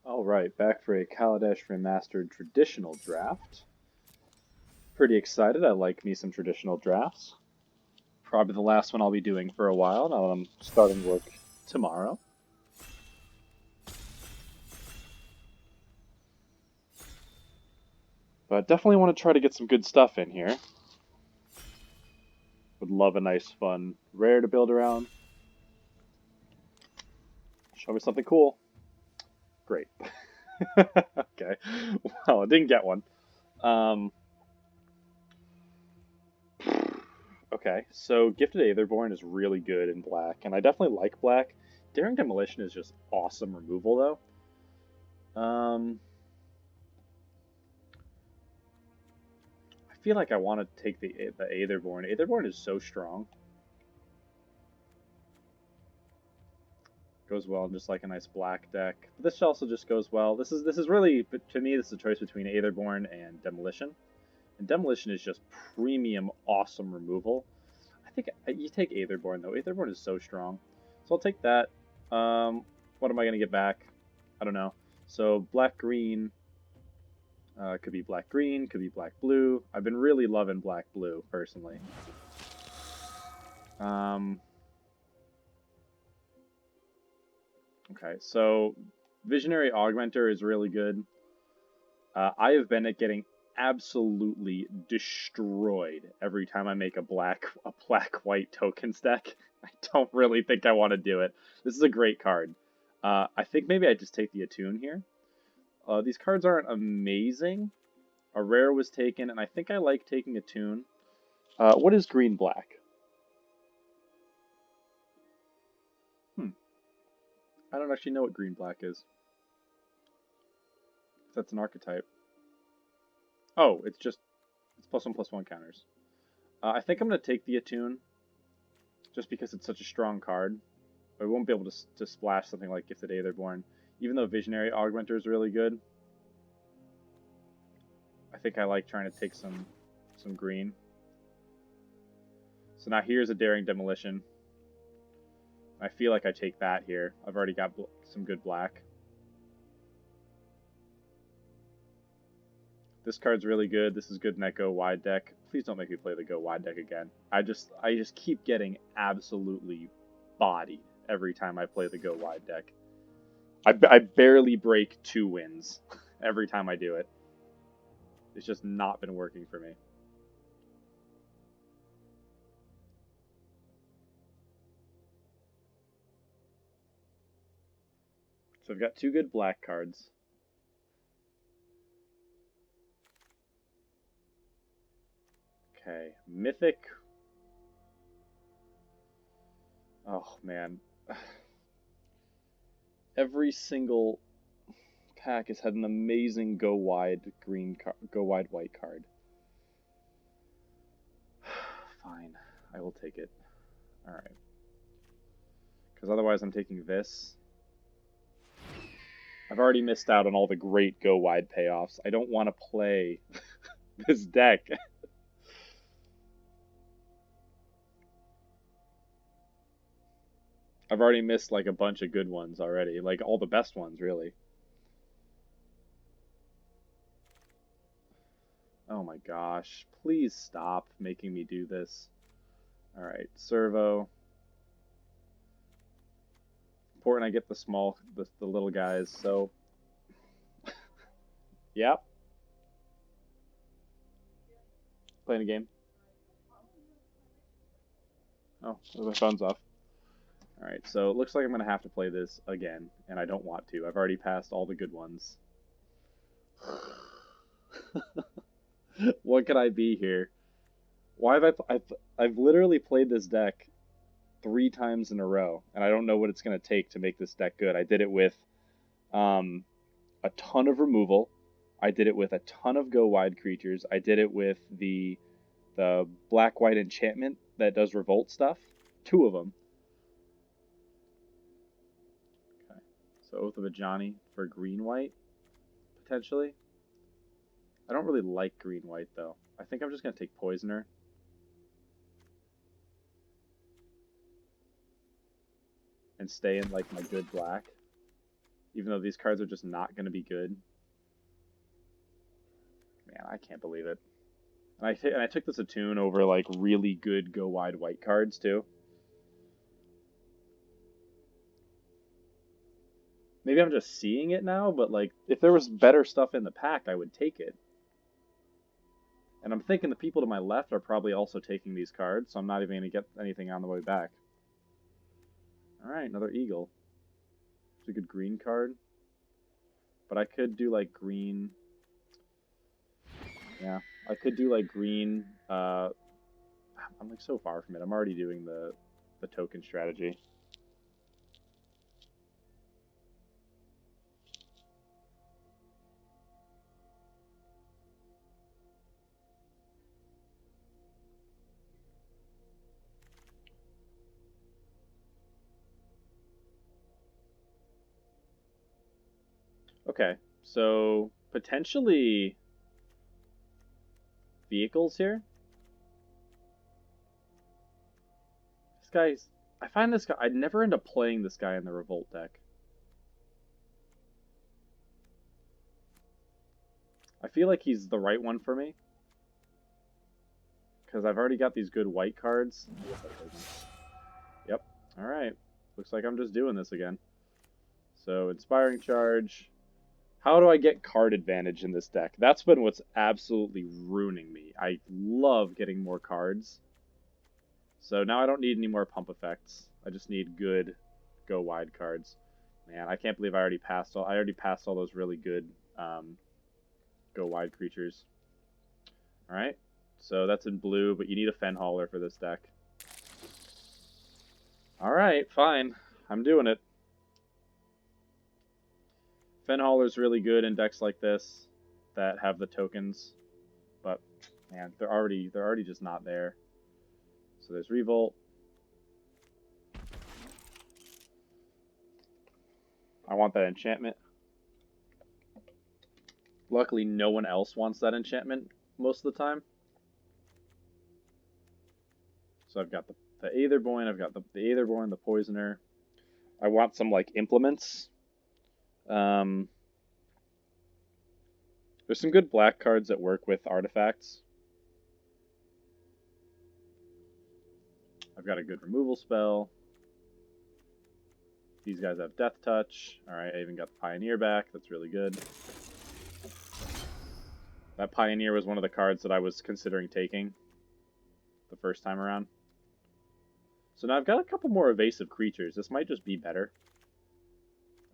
Alright, back for a Kaladesh Remastered traditional draft. Pretty excited, I like me some traditional drafts. Probably the last one I'll be doing for a while now that I'm starting work tomorrow. But definitely want to try to get some good stuff in here. Would love a nice, fun rare to build around. Show me something cool. Great. Okay. Well, I didn't get one. Um, okay, so Gifted Aetherborn is really good in black, and I definitely like black. Daring Demolition is just awesome removal, though. I feel like I want to take the Aetherborn. Aetherborn is so strong. Goes well in just like a nice black deck. But this also just goes well. This is really, to me, this is a choice between Aetherborn and Demolition. And Demolition is just premium awesome removal. I think you take Aetherborn though. Aetherborn is so strong. So I'll take that. What am I gonna get back? I don't know. So black green. Could be black green, could be black blue. I've been really loving black blue personally. Okay, so Visionary Augmenter is really good. I have been getting absolutely destroyed every time I make a black white tokens deck. I don't really think I want to do it. This is a great card. I think maybe I just take the Attune here. These cards aren't amazing. A rare was taken, and I think I like taking Attune. What is green black? I don't actually know what green black is. That's an archetype. Oh, it's +1/+1 counters. I think I'm going to take the Attune, just because it's such a strong card. But we won't be able to splash something like Gifted Aetherborn. Even though Visionary Augmenter is really good, I think I like trying to take some green. So now here's a Daring Demolition. I feel like I take that here. I've already got some good black. This card's really good. This is good in that Go Wide deck. Please don't make me play the Go Wide deck again. I just keep getting absolutely bodied every time I play the Go Wide deck. I barely break 2 wins every time I do it. It's just not been working for me. So I've got 2 good black cards. Okay, Mythic. Oh man, every single pack has had an amazing Go Wide Go Wide white card. Fine, I will take it. All right, because otherwise I'm taking this. I've already missed out on all the great Go Wide payoffs. I don't want to play this deck. I've already missed like a bunch of good ones already, like all the best ones, really. Oh my gosh, please stop making me do this. Alright, Servo. Important I get the little guys, so... Yep. Playing a game. Oh, my phone's off. Alright, so it looks like I'm going to have to play this again, and I don't want to. I've already passed all the good ones. What could I be here? Why have I've literally played this deck 3 times in a row, and I don't know what it's going to take to make this deck good. I did it with a ton of removal. I did it with a ton of Go Wide creatures. I did it with the black-white enchantment that does revolt stuff. 2 of them. Okay, so Oath of Ajani for green-white, potentially. I don't really like green-white, though. I think I'm just going to take Poisoner. And stay in, like, my good black. Even though these cards are just not going to be good. Man, I can't believe it. And I took this Attune over like really good go wide white cards too. Maybe I'm just seeing it now, but like if there was better stuff in the pack, I would take it. And I'm thinking the people to my left are probably also taking these cards, so I'm not even going to get anything on the way back. Alright, another Eagle. It's a good green card. But I could do like green. Yeah, I could do like green. I'm like so far from it. I'm already doing the token strategy. Okay, so potentially vehicles here. This guy's. I find this guy. I'd never end up playing this guy in the Revolt deck. I feel like he's the right one for me. Because I've already got these good white cards. Yep. Alright. Looks like I'm just doing this again. So, Inspiring Charge. How do I get card advantage in this deck? That's been what's absolutely ruining me. I love getting more cards. So now I don't need any more pump effects. I just need good go wide cards. Man, I can't believe I already passed all those really good go wide creatures. Alright. So that's in blue, but you need a Fen Hauler for this deck. Alright, fine. I'm doing it. Fen Hauler's really good in decks like this that have the tokens, but man, they're already just not there. So there's Revolt. I want that enchantment. Luckily, no one else wants that enchantment most of the time. So I've got the Aetherborn, I've got the Aetherborn, the Poisoner. I want some like implements. There's some good black cards that work with artifacts. I've got a good removal spell. These guys have Death Touch. Alright, I even got the Pioneer back. That's really good. That Pioneer was one of the cards that I was considering taking the first time around. So now I've got a couple more evasive creatures. This might just be better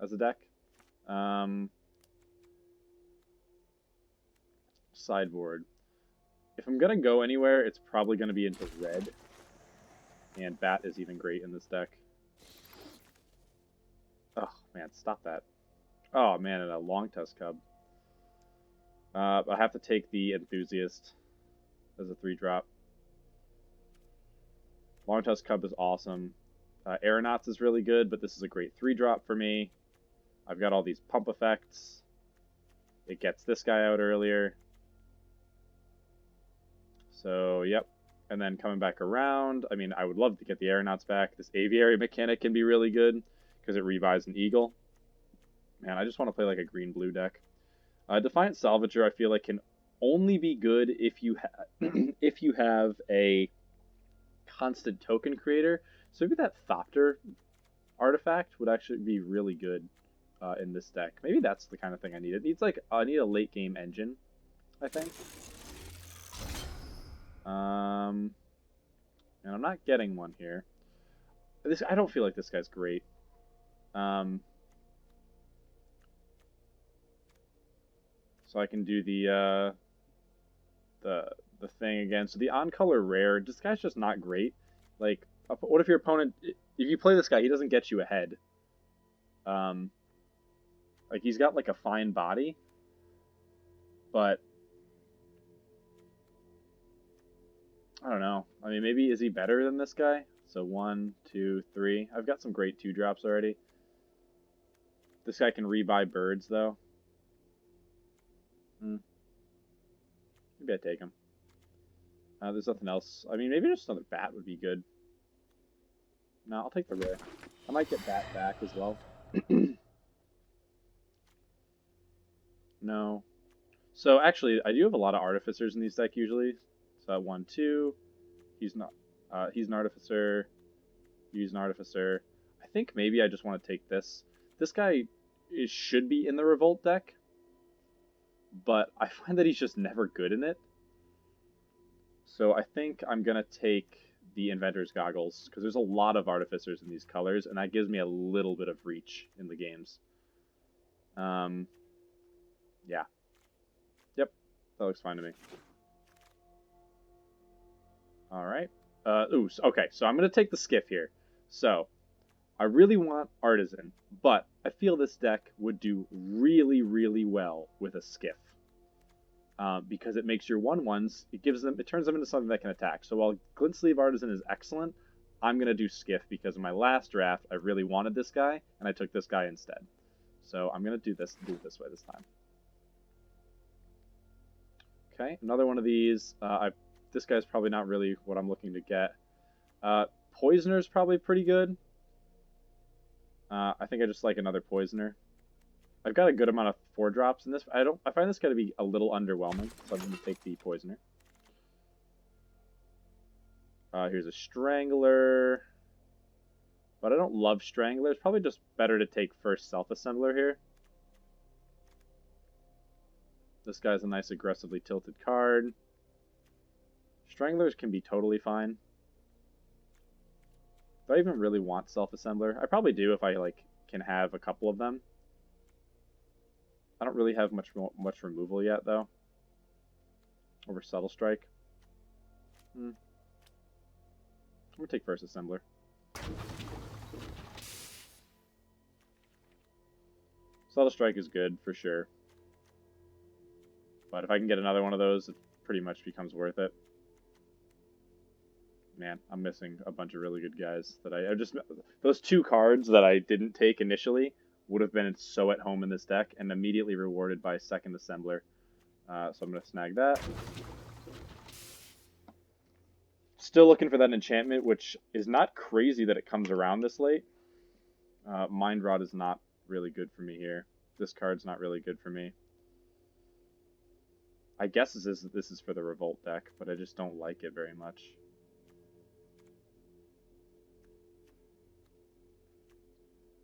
as a deck. Sideboard. If I'm going to go anywhere, it's probably going to be into red. And Bat is even great in this deck. Oh, man, stop that. Oh, man, and a Long Tusk Cub. I have to take the Enthusiast as a 3-drop. Long Tusk Cub is awesome. Aeronauts is really good, but this is a great 3-drop for me. I've got all these pump effects. It gets this guy out earlier. So, yep. And then coming back around, I mean, I would love to get the Aeronauts back. This Aviary mechanic can be really good because it revives an Eagle. Man, I just want to play like a green-blue deck. Defiant Salvager, I feel like, can only be good if you if you have a constant token creator. So maybe that Thopter artifact would actually be really good in this deck. Maybe that's the kind of thing I need. It needs like I need a late game engine, I think. And I'm not getting one here. I don't feel like this guy's great. So I can do the thing again. So the on-color rare, this guy's just not great. Like, what if your opponent, if you play this guy, he doesn't get you ahead. Like, he's got like a fine body, but I don't know. I mean, maybe is he better than this guy? So 1, 2, 3. I've got some great 2-drops already. This guy can rebuy birds, though. Maybe I take him. There's nothing else. I mean, maybe just another Bat would be good. No, I'll take the rare. I might get Bat back as well. No. So actually, I do have a lot of artificers in these deck usually. So 1, 2. He's not. He's an artificer. Use an artificer. I think maybe I just want to take this. This guy should be in the revolt deck, but I find that he's just never good in it. So I think I'm gonna take the Inventor's Goggles because there's a lot of artificers in these colors, and that gives me a little bit of reach in the games. Yeah. Yep, that looks fine to me. All right. Okay, so I'm going to take the Skiff here. So, I really want Artisan, but I feel this deck would do really, really well with a Skiff. Because it makes your 1/1s, it turns them into something that can attack. So while Glint Sleeve Artisan is excellent, I'm going to do Skiff because in my last draft, I really wanted this guy, and I took this guy instead. So I'm going to do it this way this time. Okay, another one of these. This guy's probably not really what I'm looking to get. Poisoner's probably pretty good. I think I just like another Poisoner. I've got a good amount of 4-drops in this. I find this guy to be a little underwhelming, so I'm going to take the Poisoner. Here's a Strangler. But I don't love Strangler. It's probably just better to take first Self-Assembler here. This guy's a nice aggressively tilted card. Stranglers can be totally fine. Do I even really want Self-Assembler? I probably do if I can have a couple of them. I don't really have much removal yet though. Over Subtle Strike. I'm gonna take first Assembler. Subtle Strike is good for sure. But if I can get another one of those, it pretty much becomes worth it. Man, I'm missing a bunch of really good guys that I just... Those 2 cards that I didn't take initially would have been so at home in this deck and immediately rewarded by second Assembler. So I'm going to snag that. Still looking for that enchantment, which is not crazy that it comes around this late. Mind Rot is not really good for me here. This card's not really good for me. I guess this is for the Revolt deck, but I just don't like it very much.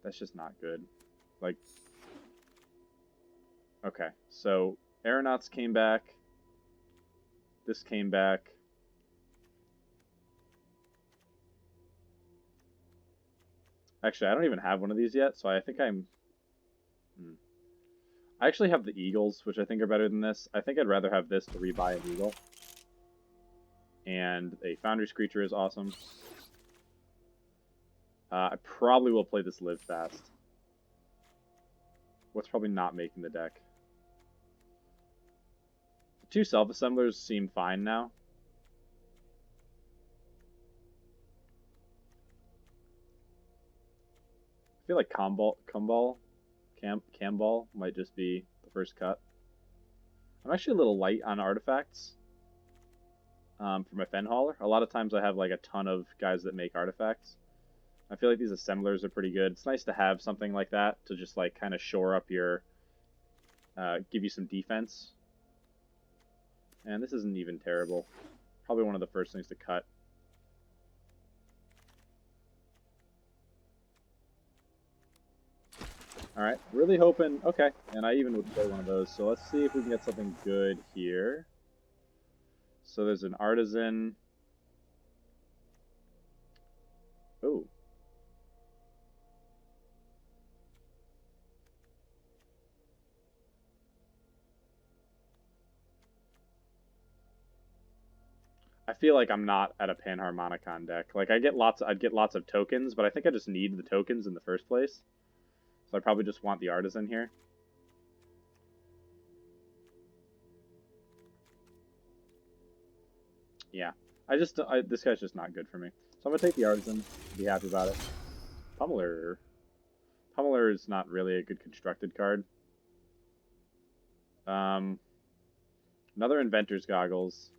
That's just not good. Like, okay, so Aeronauts came back. This came back. Actually, I don't even have one of these yet, so I think I'm... I actually have the Eagles, which I think are better than this. I think I'd rather have this to rebuy an Eagle. And a Foundry Screecher is awesome. I probably will play this Live Fast. What's probably not making the deck? The 2 Self-Assemblers seem fine now. I feel like Camball might just be the first cut. I'm actually a little light on artifacts for my Fen Hauler. A lot of times I have like a ton of guys that make artifacts. I feel like these assemblers are pretty good. It's nice to have something like that to just like kind of shore up your, give you some defense. And this isn't even terrible. Probably one of the first things to cut. Alright, really hoping... Okay, and I even would play one of those. So let's see if we can get something good here. So there's an Artisan. Ooh. I feel like I'm not at a Panharmonicon deck. Like I'd get lots of tokens, but I think I just need the tokens in the first place. So I probably just want the Artisan here. Yeah. This guy's just not good for me. So I'm going to take the Artisan, be happy about it. Pummeler. Pummeler is not really a good constructed card. Another Inventor's Goggles.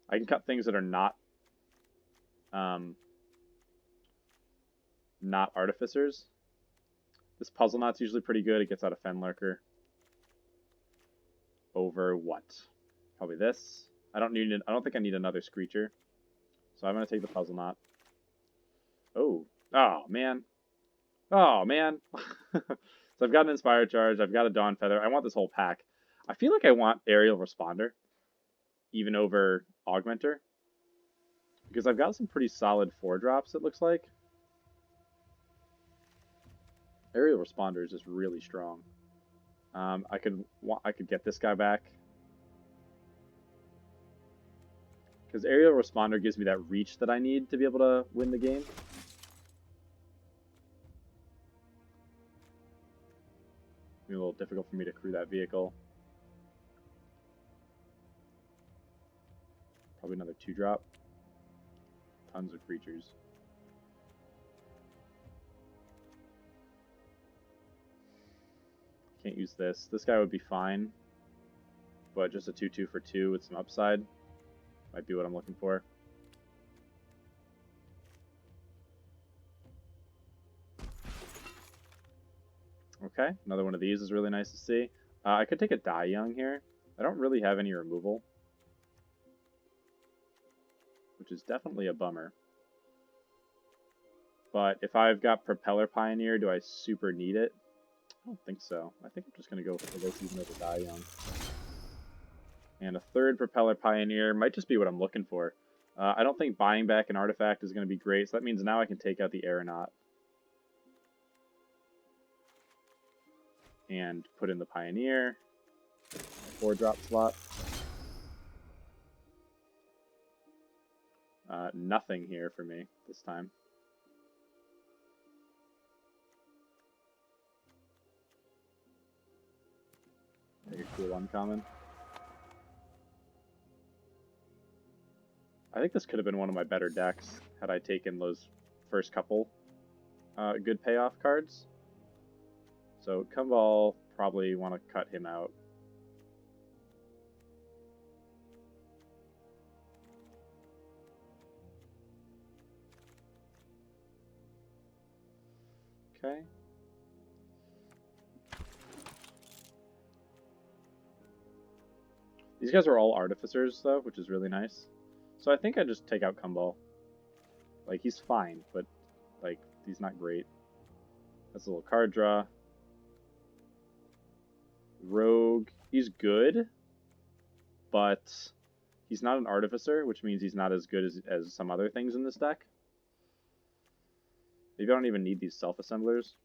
I can cut things that are not artificers. This Puzzle Knot's usually pretty good. It gets out of Fenlurker. Over what? Probably this. I don't think I need another Screecher. So I'm gonna take the Puzzle Knot. Oh. Oh man. Oh man. So I've got an Inspire Charge, I've got a Dawn Feather. I want this whole pack. I feel like I want Aerial Responder, even over Augmenter. Because I've got some pretty solid 4-drops, it looks like. Aerial Responder is just really strong. I could get this guy back. Because Aerial Responder gives me that reach that I need to be able to win the game. Be a little difficult for me to crew that vehicle. Probably another 2-drop. Tons of creatures. Can't use this. This guy would be fine. But just a 2/2 for 2 with some upside might be what I'm looking for. Okay, another one of these is really nice to see. I could take a Die Young here. I don't really have any removal, which is definitely a bummer. But if I've got Propeller Pioneer, do I super need it? I don't think so. I think I'm just going to go for this even with a Die Young. And a third Propeller Pioneer might just be what I'm looking for. I don't think buying back an artifact is going to be great, so that means now I can take out the Aeronaut. And put in the Pioneer. 4-drop slot. Nothing here for me this time. Take a cool uncommon. I think this could have been one of my better decks had I taken those first couple good payoff cards. So Kumbal, probably want to cut him out. Okay. These guys are all Artificers, though, which is really nice. So I think I just take out Kumbal. Like, he's fine, but, like, he's not great. That's a little card draw. Rogue, he's good, but he's not an Artificer, which means he's not as good as some other things in this deck. Maybe I don't even need these Self-Assemblers.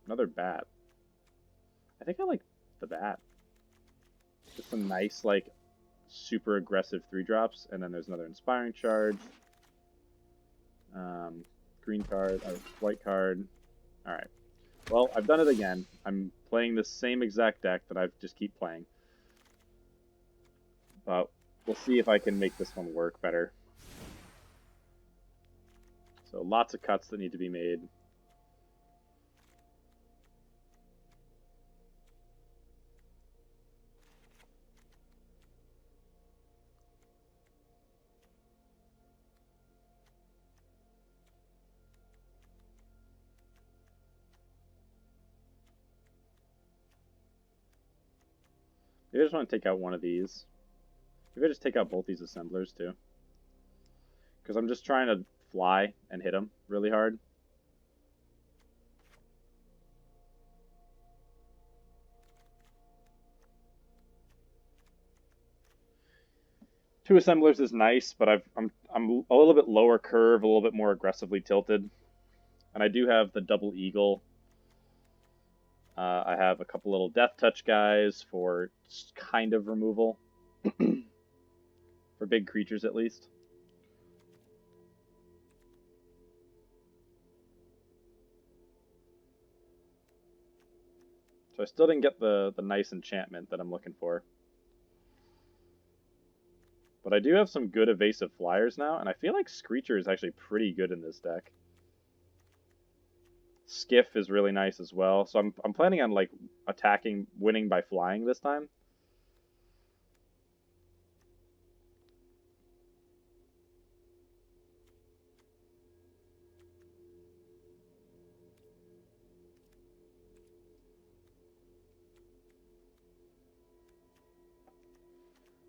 Another bat. I think I like the bat. Just some nice, like, super aggressive 3-drops, and then there's another Inspiring Charge. Green card, white card. Alright. Well, I've done it again. I'm playing the same exact deck that I just keep playing. But we'll see if I can make this one work better. So lots of cuts that need to be made. Maybe I just want to take out one of these. Maybe I just take out both these assemblers too. Because I'm just trying to fly and hit them really hard. Two assemblers is nice, but I'm a little bit lower curve, a little bit more aggressively tilted. And I do have the double eagle. I have a couple little death touch guys for kind of removal. For big creatures, at least. So I still didn't get the nice enchantment that I'm looking for. But I do have some good evasive flyers now, and I feel like Screecher is actually pretty good in this deck. Skiff is really nice as well, so I'm planning on like attacking, winning by flying this time.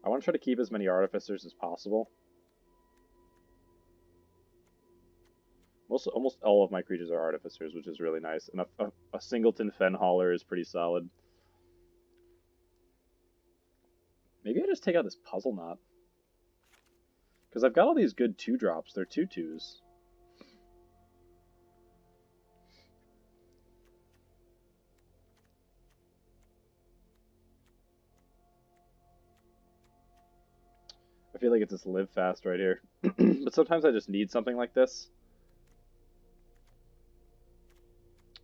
I want to try to keep as many artificers as possible. Almost all of my creatures are artificers, which is really nice. And a singleton fen hauler is pretty solid. Maybe I just take out this puzzle knot. Because I've got all these good 2-drops. They're 2/2s. I feel like it's just live fast right here. But sometimes I just need something like this.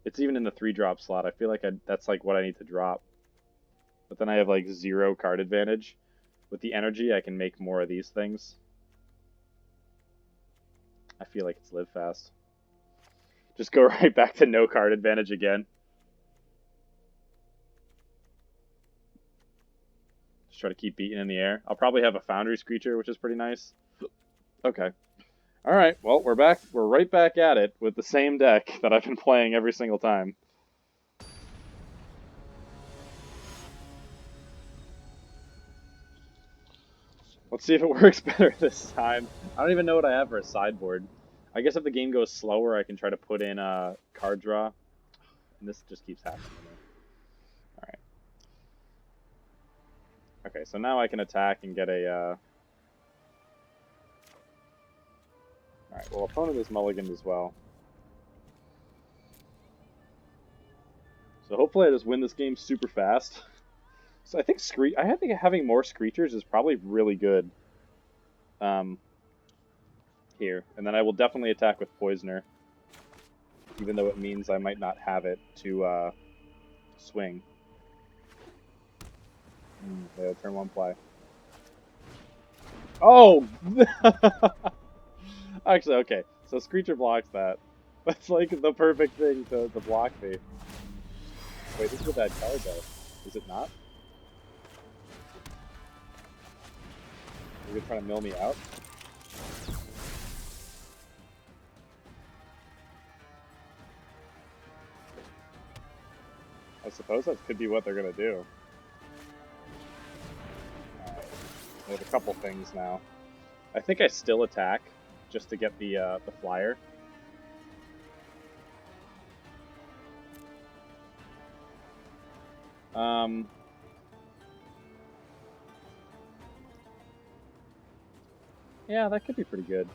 It's even in the 3-drop slot. I feel like that's like what I need to drop. But then I have like 0 card advantage. With the energy, I can make more of these things. I feel like it's live fast. Just go right back to no card advantage again. Just try to keep beating in the air. I'll probably have a Foundry's creature, which is pretty nice. Okay. Alright, well, we're back. We're right back at it with the same deck that I've been playing every single time. Let's see if it works better this time. I don't even know what I have for a sideboard. I guess if the game goes slower, I can try to put in a card draw. And this just keeps happening to me. Alright. Okay, so now I can attack and get a... Alright, well, opponent is mulliganed as well. So hopefully I just win this game super fast. So I think having more Screechers is probably really good. Here. And then I will definitely attack with Poisoner. Even though it means I might not have it to swing. Yeah, turn 1 play. Oh! Actually, okay. So Screecher blocks that. That's like the perfect thing to block me. Wait, this is a bad card though. Is it not? Are you trying to mill me out? I suppose that could be what they're gonna do. Alright. There's a couple things now. I think I still attack, just to get the flyer. Yeah, that could be pretty good.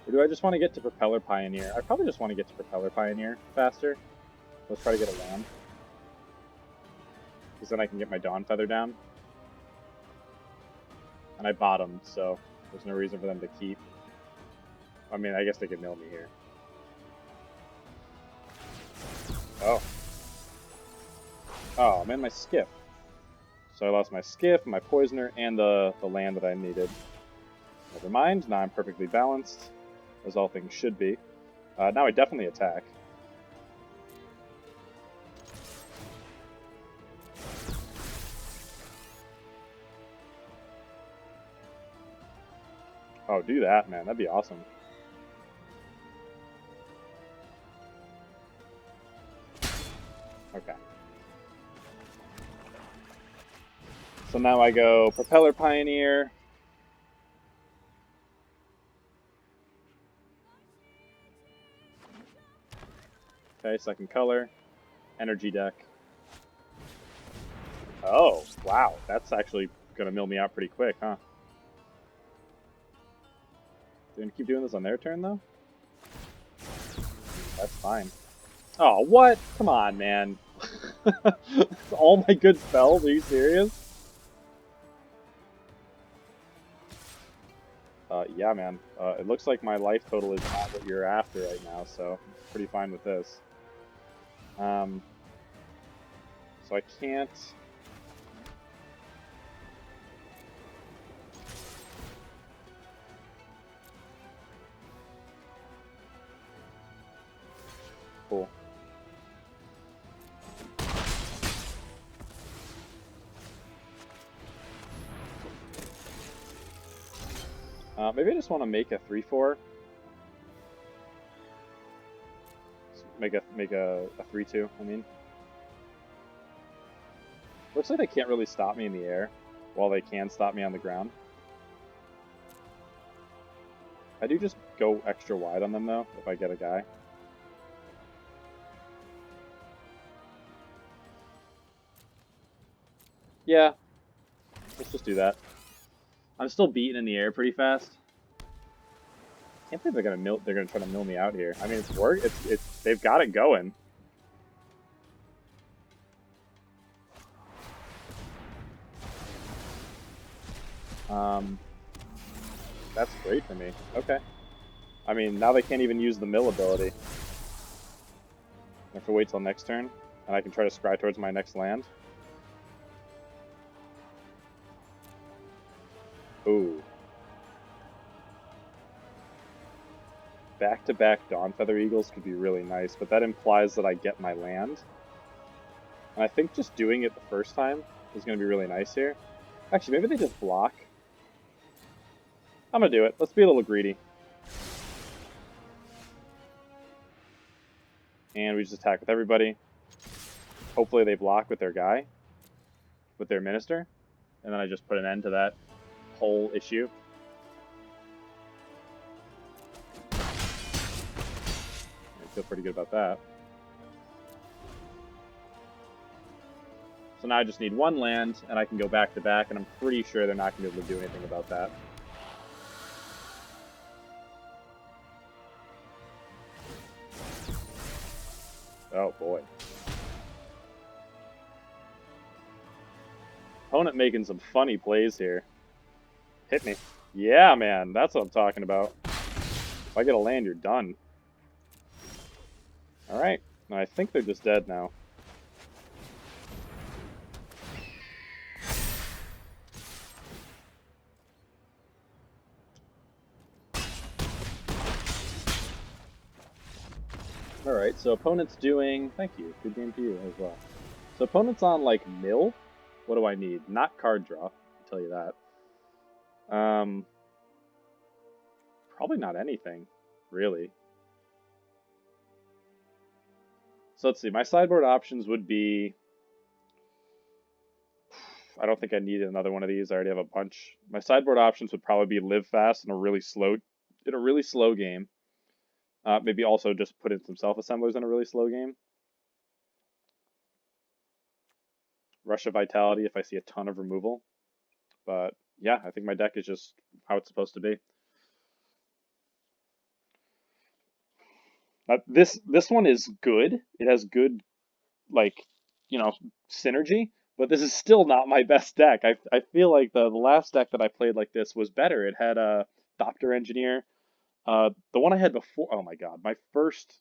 Or do I just want to get to Propeller Pioneer? I probably just want to get to Propeller Pioneer faster. Let's try to get a land. Because then I can get my Dawn Feather down. And I bottomed, so there's no reason for them to keep. I mean, I guess they could mill me here. Oh. Oh, I'm in my Skiff. So I lost my Skiff, my Poisoner, and the land that I needed. Never mind, now I'm perfectly balanced, as all things should be. Now I definitely attack. Oh, do that, man. That'd be awesome. Okay. So now I go Propeller Pioneer. Okay, second color. Energy deck. Oh, wow. That's actually going to mill me out pretty quick, huh? They're going to keep doing this on their turn, though? That's fine. Oh, what? Come on, man. All my good spells? Are you serious? Yeah, man. It looks like my life total is not what you're after right now, so I'm pretty fine with this. So I can't... Cool. Maybe I just want to make a 3/4. Make a 3/2, I mean. Looks like they can't really stop me in the air, while they can stop me on the ground. I do just go extra wide on them, though, if I get a guy. Yeah, let's just do that. I'm still beaten in the air pretty fast. Can't believe they're gonna try to mill me out here. I mean, it's work. They've got it going. That's great for me. Okay. I mean, now they can't even use the mill ability. I have to wait till next turn, and I can try to scry towards my next land. Ooh. Back-to-back Dawnfeather Eagles could be really nice, but that implies that I get my land. And I think just doing it the first time is going to be really nice here. Actually, maybe they just block. I'm going to do it. Let's be a little greedy. And we just attack with everybody. Hopefully they block with their guy, with their minister. And then I just put an end to that whole issue. I feel pretty good about that. So now I just need one land, and I can go back to back, and I'm pretty sure they're not going to be able to do anything about that. Oh boy. Opponent making some funny plays here. Hit me. Yeah, man, that's what I'm talking about. If I get a land, you're done. Alright, I think they're just dead now. Alright, so opponent's doing... Thank you, good game to you as well. So opponent's on, like, mill? What do I need? Not card draw, I'll tell you that. Probably not anything, really. So let's see, my sideboard options would be... I don't think I need another one of these. I already have a bunch. My sideboard options would probably be live fast in a really slow game. Maybe also just put in some self-assemblers in a really slow game. Rush of Vitality if I see a ton of removal. But yeah, I think my deck is just how it's supposed to be. This one is good. It has good, like, synergy. But this is still not my best deck. I feel like the last deck that I played like this was better. It had a Doctor Engineer. The one I had before, oh my god, my first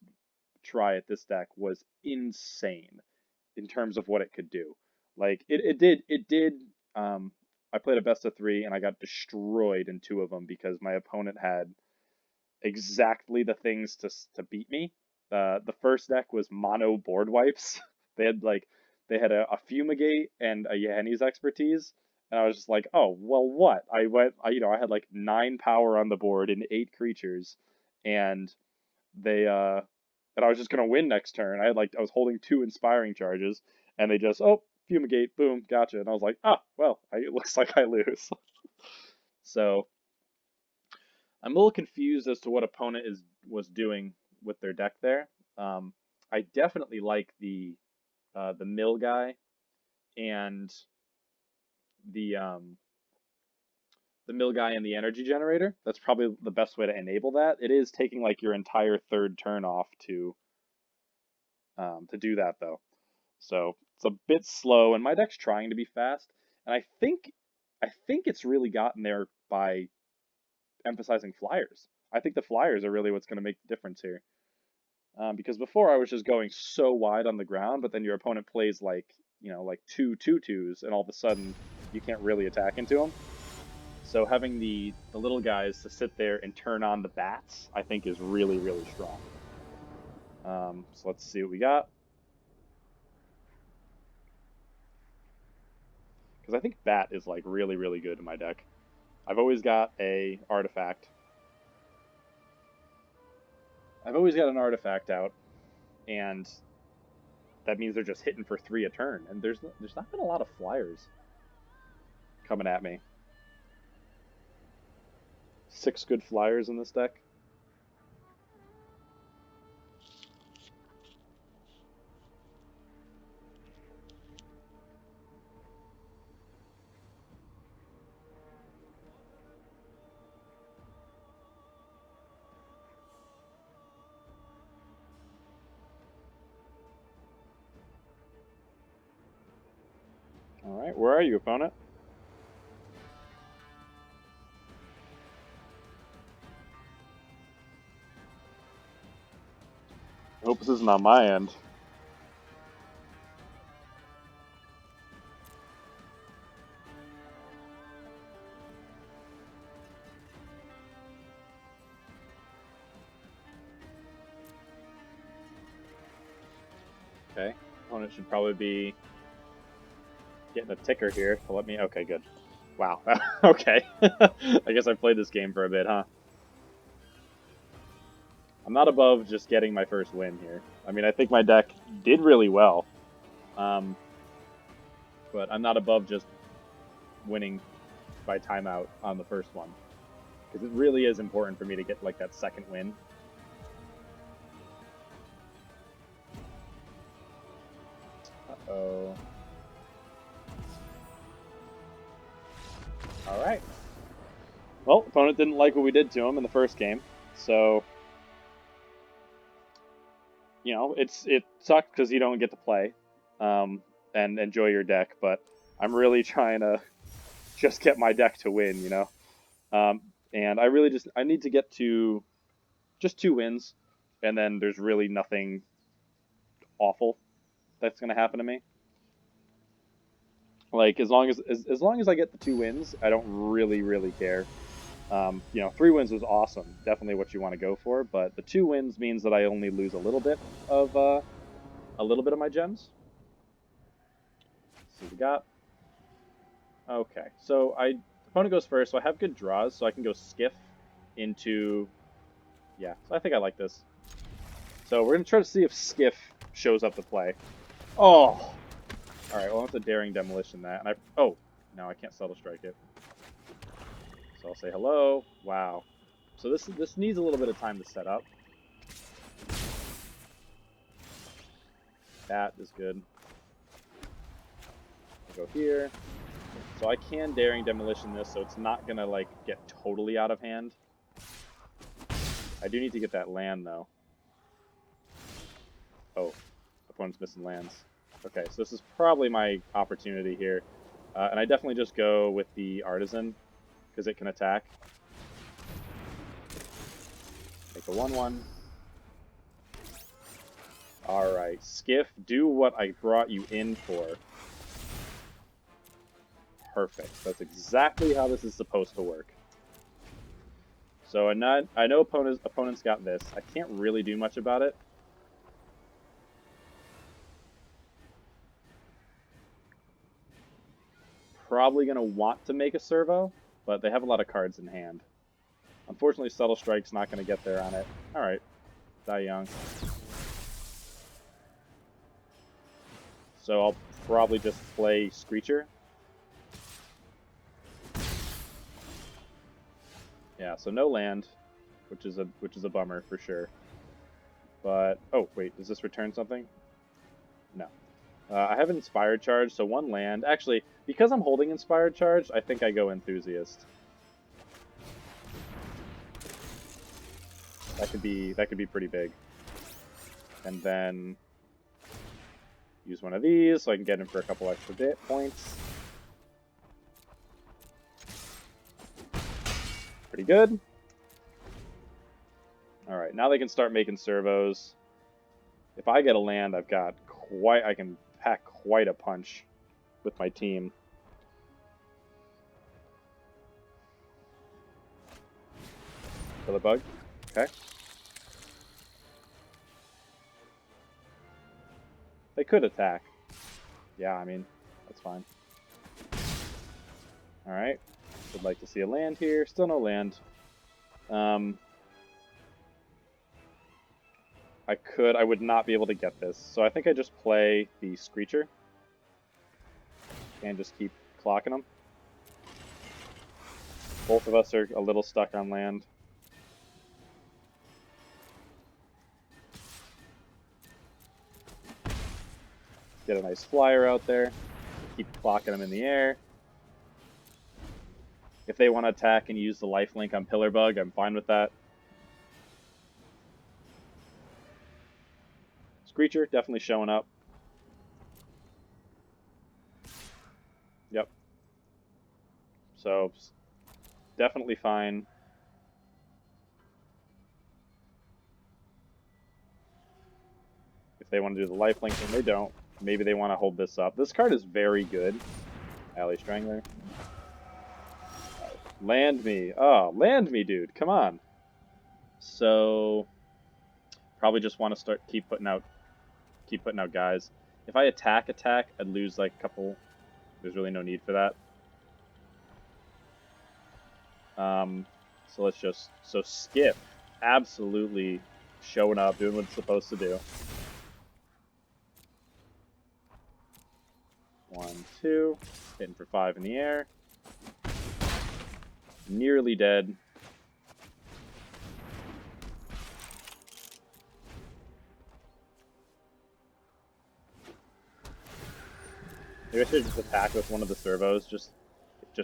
try at this deck was insane in terms of what it could do. Like it did. I played a best of 3 and I got destroyed in 2 of them because my opponent had exactly the things to beat me. The first deck was mono board wipes. They had a Fumigate and a Yahenni's Expertise, and I was just like, oh well, what? I had like 9 power on the board and 8 creatures, and and I was just gonna win next turn. I was holding 2 Inspiring Charges, and they just Fumigate, boom, gotcha, and I was like, well, it looks like I lose. So I'm a little confused as to what opponent was doing with their deck there. I definitely like the mill guy and the the energy generator. That's probably the best way to enable that. It is taking like your entire third turn off to do that though. So it's a bit slow, and my deck's trying to be fast. And I think it's really gotten there by emphasizing flyers. I think the flyers are really what's going to make the difference here. Because before I was just going so wide on the ground, but then your opponent plays like 2/2/2s, and all of a sudden you can't really attack into them. So having the little guys to sit there and turn on the bats, I think is really, really strong. So let's see what we got. Because I think bat is like really, really good in my deck. I've always got a artifact. I've always got an artifact out, and that means they're just hitting for 3 a turn, and there's not been a lot of flyers coming at me. 6 good flyers in this deck. Alright, where are you, opponent? I hope this isn't on my end. Okay, opponent should probably be getting a ticker here to let me... Okay, good. Wow. Okay. I guess I played this game for a bit, huh? I'm not above just getting my first win here. I mean, I think my deck did really well. But I'm not above just winning by timeout on the first one. Because it really is important for me to get, like, that second win. Uh-oh. Alright. Well, opponent didn't like what we did to him in the first game, so... You know, it sucked because you don't get to play and enjoy your deck, but I'm really trying to just get my deck to win, you know? And I need to get to just 2 wins, and then there's really nothing awful that's going to happen to me. Like, as long as I get the 2 wins, I don't really care. You know, 3 wins was awesome, definitely what you want to go for, but the 2 wins means that I only lose a little bit of my gems. So we got... Okay, so opponent goes first, so I have good draws, so I can go Skiff into... Yeah, so I think I like this. So we're going to try to see if Skiff shows up to play. Oh! Alright, well, I'll have to Daring Demolition that. And oh, no, I can't Subtle Strike it. So I'll say hello. Wow. So this needs a little bit of time to set up. That is good. I'll go here. So I can Daring Demolition this, so it's not gonna like get totally out of hand. I do need to get that land though. Oh, opponent's missing lands. Okay, so this is probably my opportunity here. And I definitely just go with the Artisan, because it can attack. Make a 1/1. Alright, Skiff, do what I brought you in for. Perfect. That's exactly how this is supposed to work. So I know opponents got this. I can't really do much about it. Probably going to want to make a servo, but they have a lot of cards in hand. Unfortunately, Subtle Strike's not going to get there on it. Alright, die young. So I'll probably just play Screecher. Yeah, so no land, which is a bummer for sure. But oh wait, does this return something? No. I have Inspired Charge, so 1 land. Actually, because I'm holding Inspired Charge, I think I go Enthusiast. That could be pretty big. And then use one of these so I can get him for a couple extra points. Pretty good. Alright, now they can start making servos. If I get a land, I can pack quite a punch with my team. Kill the bug. Okay. They could attack. Yeah, I mean, that's fine. Alright. Would like to see a land here. Still no land. I I would not be able to get this. So I think I just play the Screecher and just keep clocking them. Both of us are a little stuck on land. Get a nice flyer out there. Keep clocking them in the air. If they want to attack and use the lifelink on Pillar Bug, I'm fine with that. Screecher definitely showing up. Yep. So definitely fine. If they want to do the lifelink, then they don't. Maybe they want to hold this up. This card is very good. Alley Strangler. Land me. Oh, land me, dude. Come on. So probably just want to keep putting out guys. If I attack, I'd lose like a couple. There's really no need for that. So let's just Skip, absolutely showing up, doing what it's supposed to do. 1, 2, hitting for 5 in the air. Nearly dead. Maybe I should just attack with one of the servos, just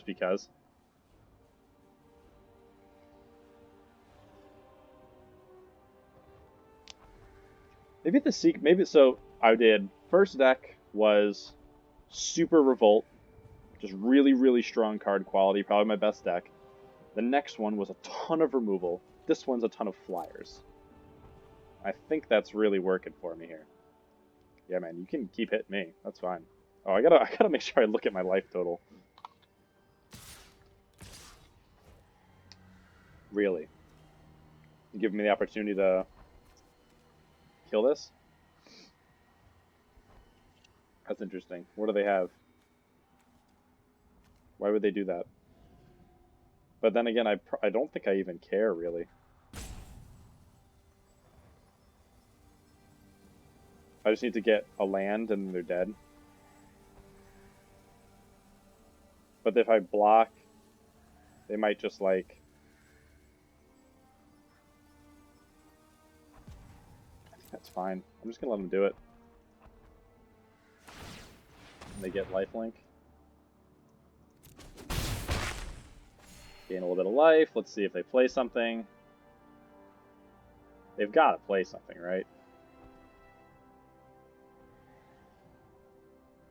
because. Maybe so. I did. First deck was Super Revolt, just really strong card quality, probably my best deck. The next one was a ton of removal. This one's a ton of flyers. I think that's really working for me here. Yeah, man, you can keep hitting me. That's fine. Oh, I gotta make sure I look at my life total. Really? You give me the opportunity to kill this? That's interesting. What do they have? Why would they do that? But then again, I don't think I even care, really. I just need to get a land and they're dead. But if I block, they might just like... I think that's fine. I'm just gonna let them do it. And they get lifelink. Gain a little bit of life. Let's see if they play something. They've got to play something, right?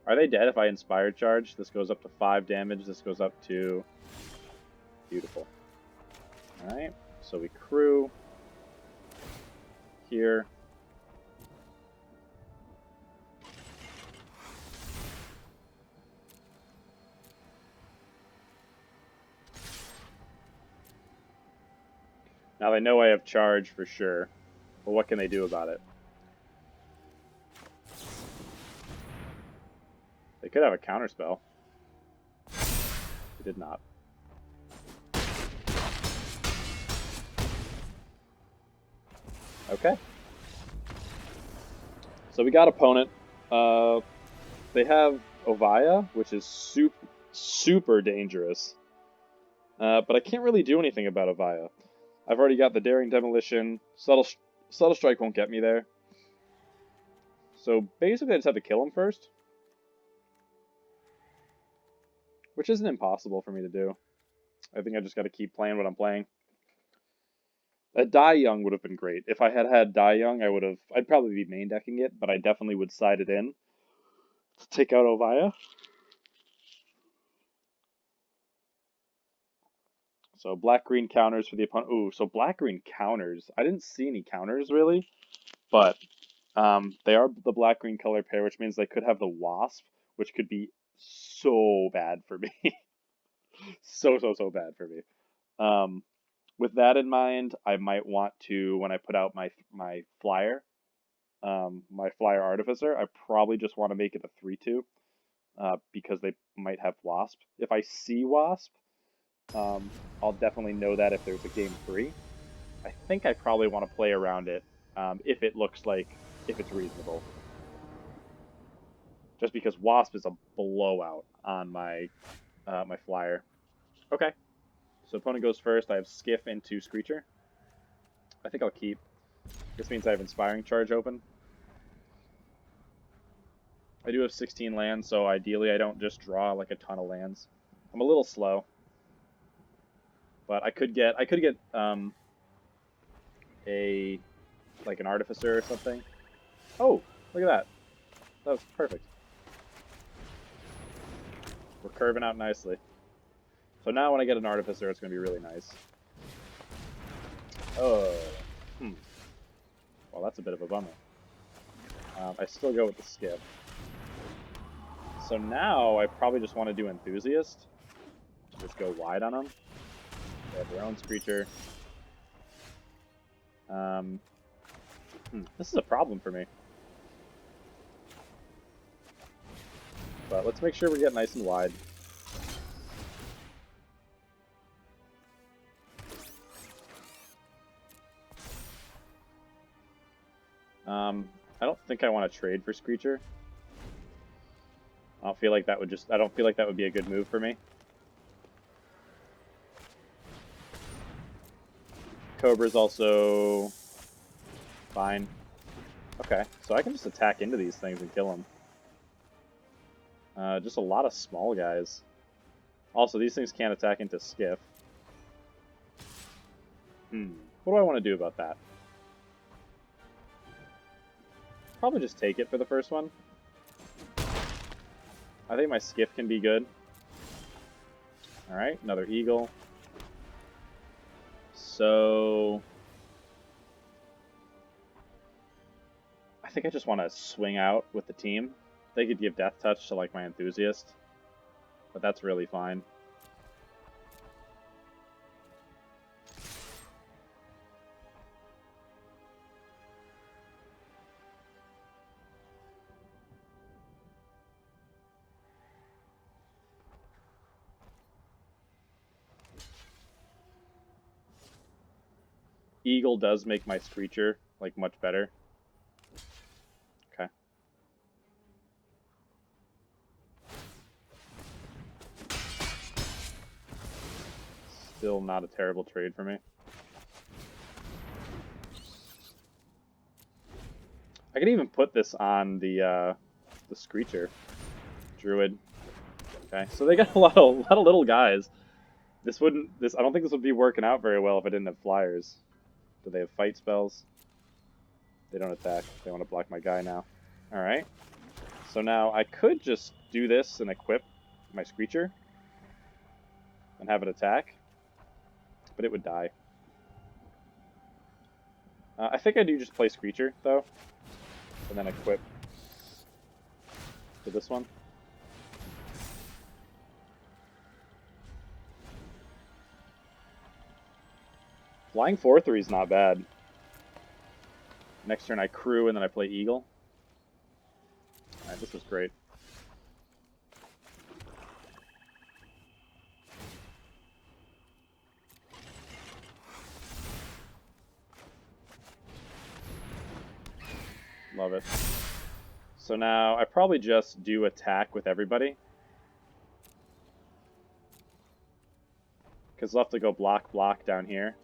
Are they dead if I Inspire Charge? This goes up to 5 damage. This goes up to... Beautiful. Alright, so we crew here. Now they know I have charge for sure, but what can they do about it? They could have a counterspell. They did not. Okay. So we got opponent. They have Ovaya, which is super dangerous. But I can't really do anything about Ovaya. I've already got the Daring Demolition. Subtle Strike won't get me there. So basically I just have to kill him first. Which isn't impossible for me to do. I think I just got to keep playing what I'm playing. A Die Young would have been great. If I had Die Young, I'd probably be main decking it, but I definitely would side it in to take out Ovaya. So black-green counters for the opponent. Ooh, so black-green counters. I didn't see any counters, really. But they are the black-green color pair, which means they could have the Wasp, which could be so bad for me. so bad for me. With that in mind, I might want to, when I put out my flyer, my flyer Artificer, I probably just want to make it a 3/2 because they might have Wasp. If I see Wasp, I'll definitely know that if there's a game 3. I think I probably want to play around it if it looks like, if it's reasonable. Just because Wasp is a blowout on my my flyer. Okay, so opponent goes first. I have Skiff into Screecher. I think I'll keep. This means I have Inspiring Charge open. I do have 16 lands, so ideally I don't just draw like a ton of lands. I'm a little slow, but I could get a like an Artificer or something. Oh, look at that. That was perfect. We're curving out nicely. So now when I get an Artificer, it's going to be really nice. Oh, well, that's a bit of a bummer. I still go with the Skip. So now I probably just want to do Enthusiast. Just go wide on them. They have their own Screecher. This is a problem for me. But let's make sure we get nice and wide. I don't think I want to trade for Screecher. I don't feel like that would be a good move for me. Cobra's also fine. Okay, so I can just attack into these things and kill them. Just a lot of small guys. Also, these things can't attack into Skiff. What do I want to do about that? Probably just take it for the first one. I think my Skiff can be good. Alright, another Eagle. So I think I just want to swing out with the team. They could give Death Touch to like my Enthusiast, but that's really fine. Eagle does make my Screecher like much better. Okay. Still not a terrible trade for me. I could even put this on the Screecher. Druid. Okay, so they got a lot of little guys. I don't think this would be working out very well if I didn't have flyers. Do they have fight spells? They don't attack. They want to block my guy now. Alright. So now I could just do this and equip my Screecher and have it attack, but it would die. I think I do just play Screecher, though, and then equip to this one. Flying 4/3 is not bad. Next turn I crew and then I play Eagle. Alright, this was great. Love it. So now I probably just do attack with everybody. Because we'll have to go block down here.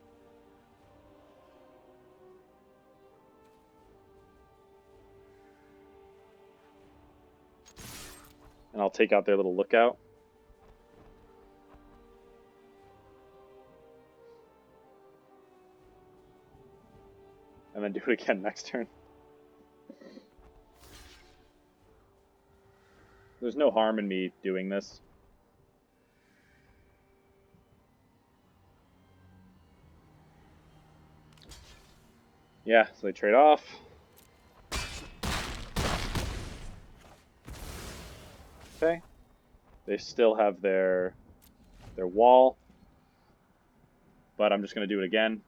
And I'll take out their little lookout. And then do it again next turn. There's no harm in me doing this. Yeah, so they trade off. Okay. They still have their wall. But I'm just going to do it again.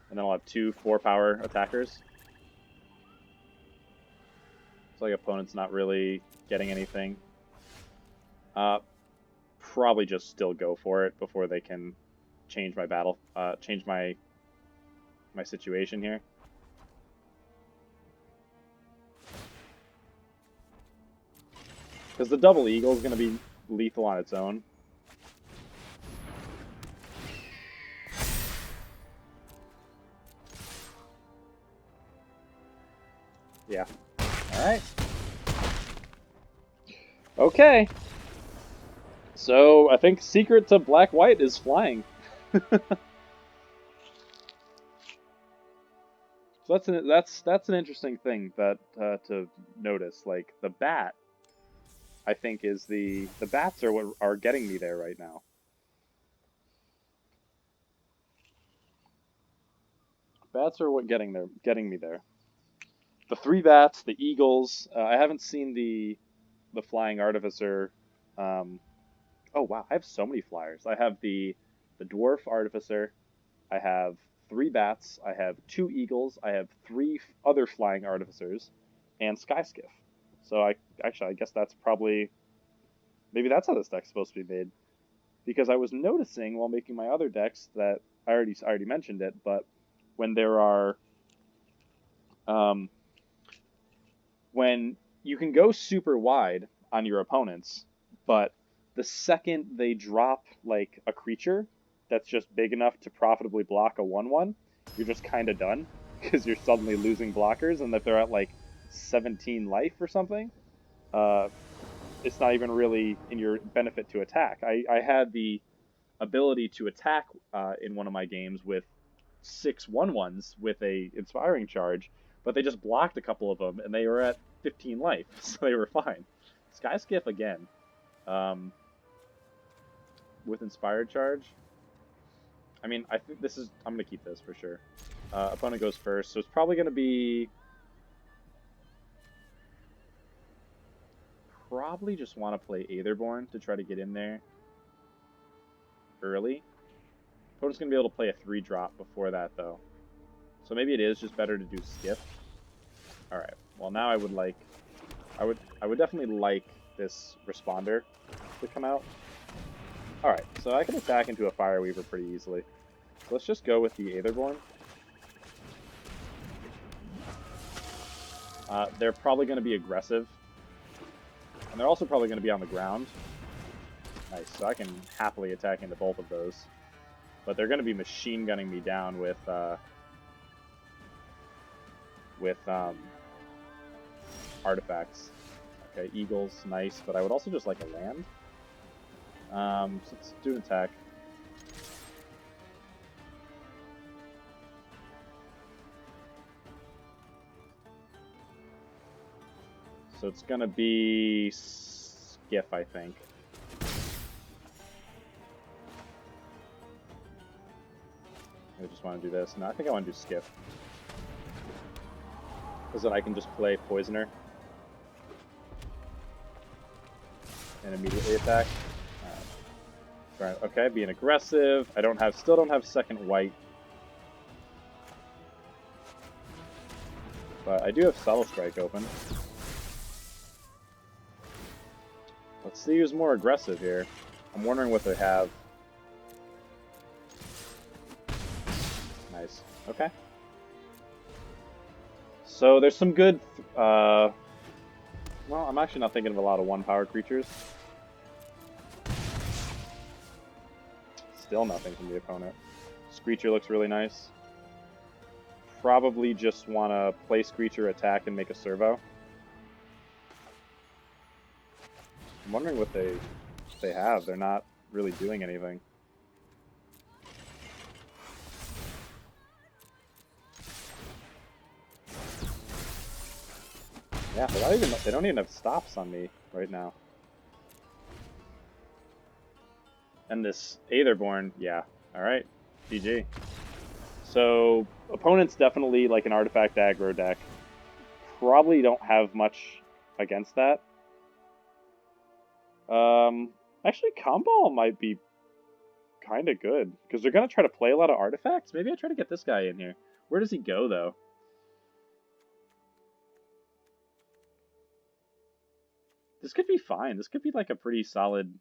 And then I'll have 2 4-power attackers. It's like opponent's not really getting anything. Probably just still go for it before they can change my battle, change my situation here. Because the double eagle is going to be lethal on its own. Yeah. Alright. Okay. So I think secret to black-white is flying. So that's an interesting thing that to notice. Like the bat, I think is the bats are what are getting me there right now. Bats are what getting me there. The three bats, the eagles. I haven't seen the flying artificer. Um, oh wow, I have so many flyers. I have the dwarf artificer. I have three bats. I have two eagles. I have three other flying artificers, and skyskiff. So I guess that's probably maybe that's how this deck's supposed to be made. Because I was noticing while making my other decks that I already mentioned it, but when there are um, when you can go super wide on your opponents, but the second they drop like a creature that's just big enough to profitably block a 1/1, you're just kind of done because you're suddenly losing blockers, and if they're at like 17 life or something, uh, it's not even really in your benefit to attack. I had the ability to attack in one of my games with 6/1/1s with a inspiring charge, but they just blocked a couple of them and they were at 15 life, so they were fine. Skyskiff again, um, with inspired charge. I mean, I think this is. I'm gonna keep this for sure. Opponent goes first, so it's probably gonna be. Probably just want to play Aetherborn to try to get in there early. Opponent's gonna be able to play a 3-drop before that though. So maybe it is just better to do Skiff. Alright, well now I would definitely like this Responder to come out. Alright, so I can attack into a Fireweaver pretty easily. So let's just go with the Aetherborn. They're probably going to be aggressive. And they're also probably going to be on the ground. Nice, so I can happily attack into both of those. But they're going to be machine gunning me down with artifacts. Okay, Eagles, nice, but I would also just like a land. So let's do an attack. So it's gonna be Skiff, I think. I just want to do this. No, I think I want to do Skiff. Because then I can just play Poisoner. And immediately attack. Okay, being aggressive. Still don't have second white. But I do have Subtle Strike open. Let's see who's more aggressive here. I'm wondering what they have. Nice. Okay. So there's some good... well, I'm actually not thinking of a lot of 1-power creatures. Still nothing from the opponent. Screecher looks really nice. Probably just want to play Screecher, attack, and make a servo. I'm wondering what they have. They're not really doing anything. Yeah, they don't even have stops on me right now. And this Aetherborn, yeah. Alright, GG. So, opponent's definitely like an artifact aggro deck. Probably don't have much against that. Actually, Comball might be kind of good, because they're going to try to play a lot of artifacts. Maybe I try to get this guy in here. Where does he go, though? This could be fine. This could be like a pretty solid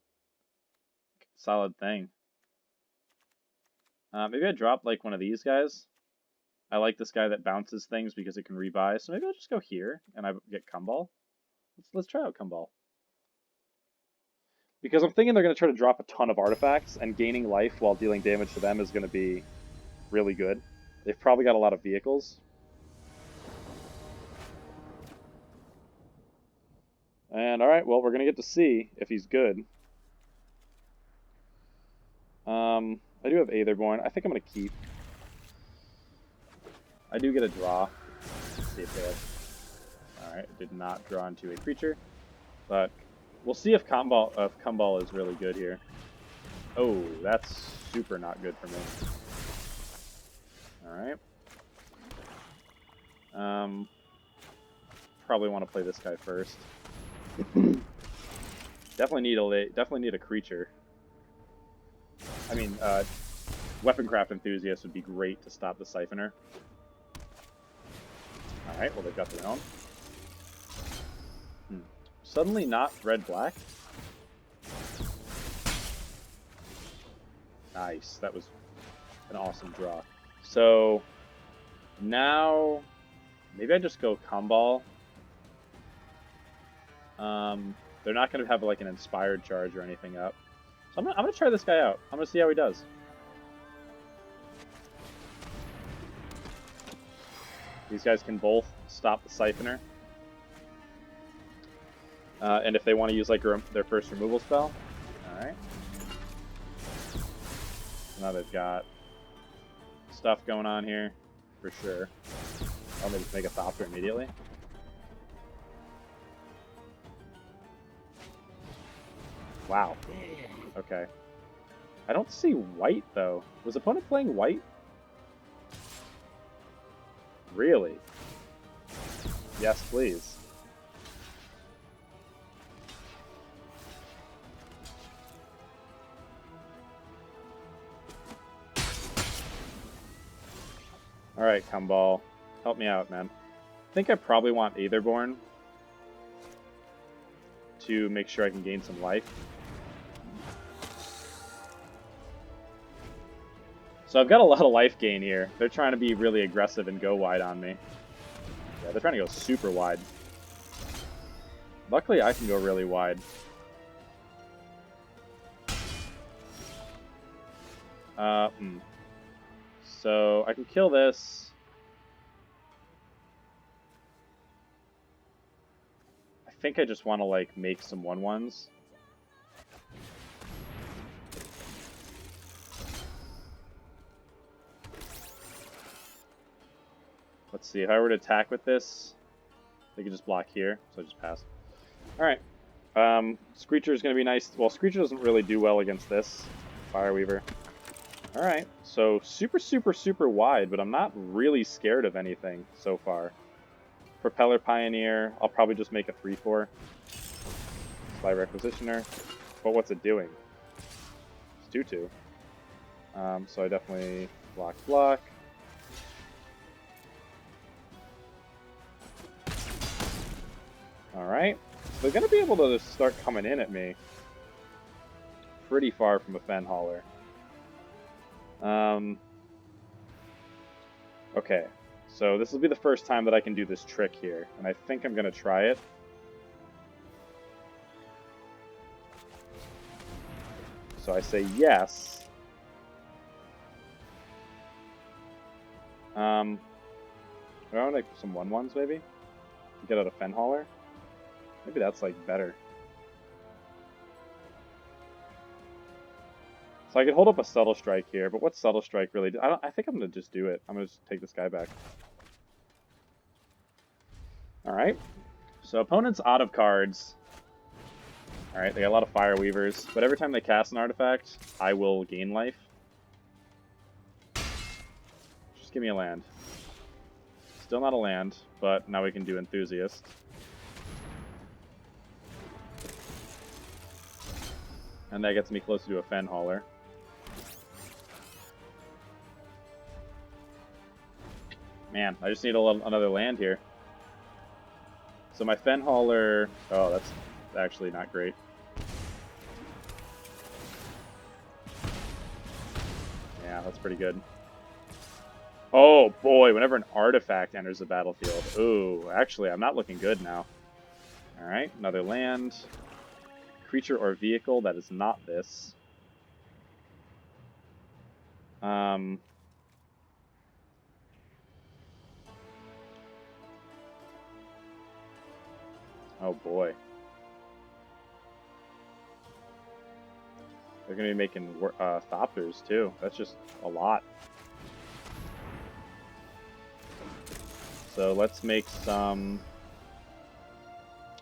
thing. Maybe I drop like one of these guys. I like this guy that bounces things because it can rebuy. So maybe I'll just go here and I get Kumball. Let's try out Kumball. Because I'm thinking they're going to try to drop a ton of artifacts, and gaining life while dealing damage to them is going to be really good. They've probably got a lot of vehicles. And alright, well, we're going to get to see if he's good. I do have Aetherborn. I think I'm going to keep. I do get a draw. Let's see if they have... Alright, did not draw into a creature. But we'll see if Kumbal is really good here. Oh, that's super not good for me. Alright. Probably want to play this guy first. Definitely need a creature. I mean, Weaponcraft Enthusiast would be great to stop the Siphoner. Alright, well they've got their own. Suddenly not red-black? Nice, that was an awesome draw. So, now, maybe I just go Kumbal. They're not going to have like an inspired charge or anything up. So I'm gonna try this guy out. I'm going to see how he does. These guys can both stop the Siphoner. And if they want to use like their first removal spell. Alright. Now they've got stuff going on here, for sure. I'll maybe just make a Thopter immediately. Wow. Okay. I don't see white, though. Was opponent playing white? Really? Yes, please. Alright, Kumbal. Help me out, man. I think I probably want Aetherborn to make sure I can gain some life. So I've got a lot of life gain here. They're trying to be really aggressive and go wide on me. Yeah, they're trying to go super wide. Luckily, I can go really wide. So I can kill this. I think I just want to like make some 1/1s. Let's see, if I were to attack with this, they could just block here, so I just pass. Alright. Screecher is going to be nice. Well, Screecher doesn't really do well against this. Fireweaver. Alright, so super, super, super wide, but I'm not really scared of anything so far. Propeller Pioneer, I'll probably just make a 3/4. Spy Requisitioner. But what's it doing? It's 2/2. So I definitely block. Alright, so they're going to be able to start coming in at me pretty far from a Fen Hauler. Okay, so this will be the first time that I can do this trick here, and I think I'm going to try it. So I say yes. I want to make some 1/1s maybe? To get out a Fen Hauler? Maybe that's like better. So I could hold up a Subtle Strike here, but what's Subtle Strike really do? I think I'm going to just do it. I'm going to just take this guy back. Alright. So opponent's out of cards. Alright, they got a lot of Fireweavers, but every time they cast an artifact, I will gain life. Just give me a land. Still not a land, but now we can do Enthusiast. And that gets me closer to a Fen Hauler. Man, I just need another land here. So my Fen Hauler... Oh, that's actually not great. Yeah, that's pretty good. Oh boy, whenever an artifact enters the battlefield. Ooh, actually, I'm not looking good now. Alright, another land. creature or vehicle that is not this. Oh boy. They're going to be making Thopters too. That's just a lot. So let's make some...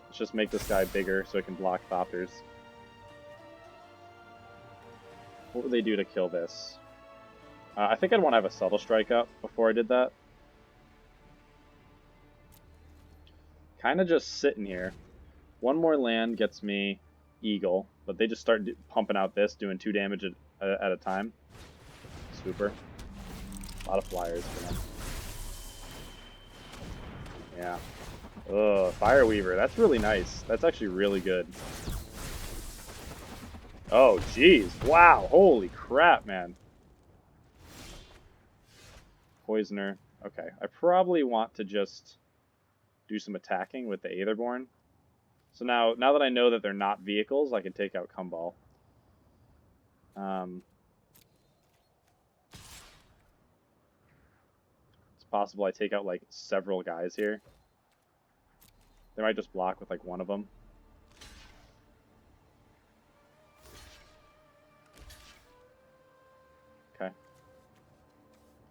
Let's just make this guy bigger so it can block Thopters. What would they do to kill this? I think I'd want to have a Subtle Strike up before I did that. Kind of just sitting here. One more land gets me Eagle, but they just start pumping out this, doing 2 damage at a time. Super. A lot of flyers for them. Yeah. Ugh, Fireweaver. That's really nice. That's actually really good. Oh, jeez. Wow. Holy crap, man. Poisoner. Okay. I probably want to just do some attacking with the Aetherborn. So now that I know that they're not vehicles, I can take out Kumbal. It's possible I take out, like, several guys here. They might just block with, like, one of them. Okay.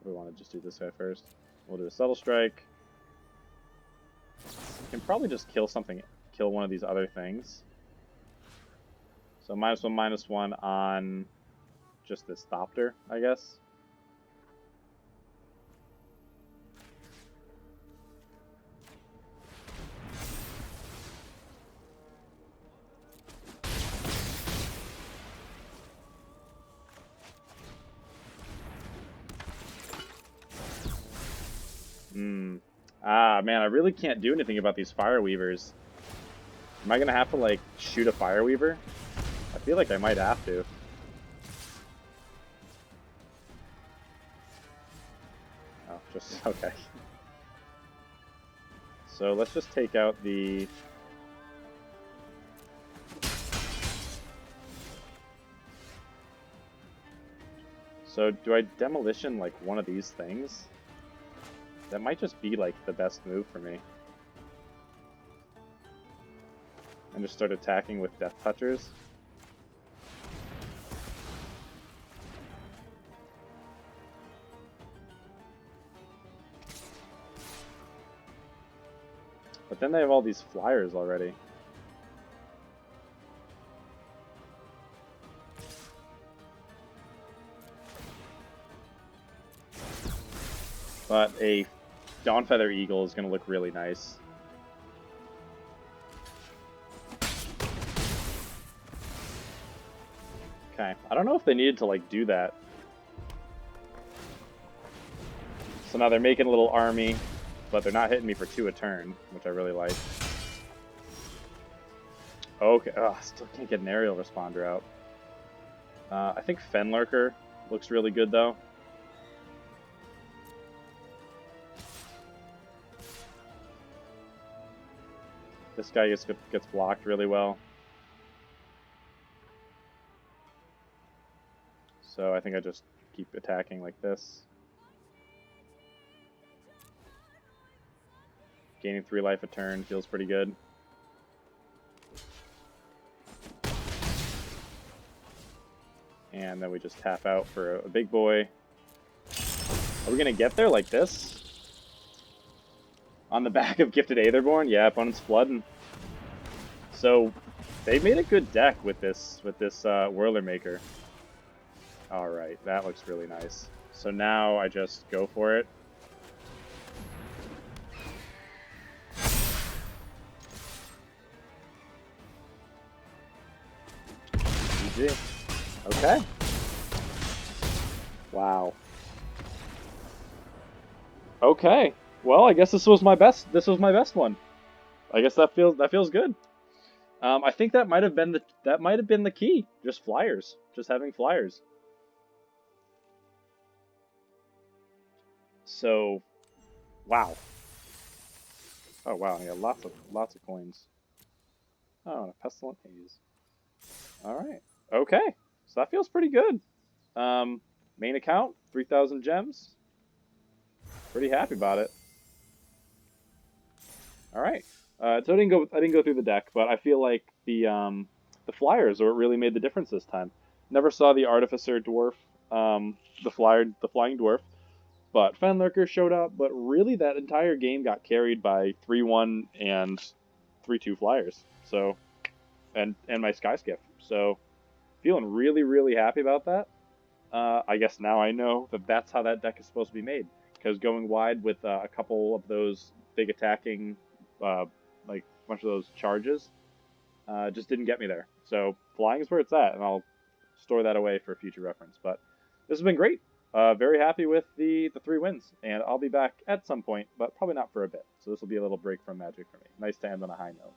We want to just do this guy first. We'll do a Subtle Strike. We can probably just kill one of these other things. So -1/-1 on just this Thopter, I guess. Ah, man, I really can't do anything about these Fireweavers. Am I gonna have to, like, shoot a Fireweaver? I feel like I might have to. Oh, just... okay. So let's just take out the... So do I Demolition, like, one of these things? That might just be, like, the best move for me. And just start attacking with Death Touchers. But then they have all these flyers already. But a Dawnfeather Eagle is going to look really nice. Okay, I don't know if they needed to, like, do that. So now they're making a little army, but they're not hitting me for 2 a turn, which I really like. Okay, oh, still can't get an aerial responder out. I think Fenlurker looks really good, though. This guy gets blocked really well. So I think I just keep attacking like this. Gaining 3 life a turn feels pretty good. And then we just tap out for a big boy. Are we going to get there like this? On the back of Gifted Aetherborn? Yeah, opponent's flooding. So they made a good deck with this Whirler Maker. Alright, that looks really nice. So now I just go for it. GG. Okay. Wow. Okay. Well, I guess this was my best one. I guess that feels good. I think that might have been the key. Just flyers. Just having flyers. So, wow. Oh wow, I got lots of coins. Oh, and a Pestilent Haze. All right. Okay. So that feels pretty good. Main account, 3,000 gems. Pretty happy about it. All right. So I didn't go through the deck, but I feel like the flyers are what really made the difference this time. Never saw the artificer dwarf, the flying dwarf, but Fenlurker showed up. But really, that entire game got carried by 3-1 and 3-2 flyers. So and my sky skiff. So feeling really happy about that. I guess now I know that that's how that deck is supposed to be made. Because going wide with a couple of those big attacking, uh, like a bunch of those charges, just didn't get me there. So flying is where it's at, and I'll store that away for future reference. But this has been great. Very happy with the 3 wins, and I'll be back at some point, but probably not for a bit. So this will be a little break from Magic for me. Nice to end on a high note.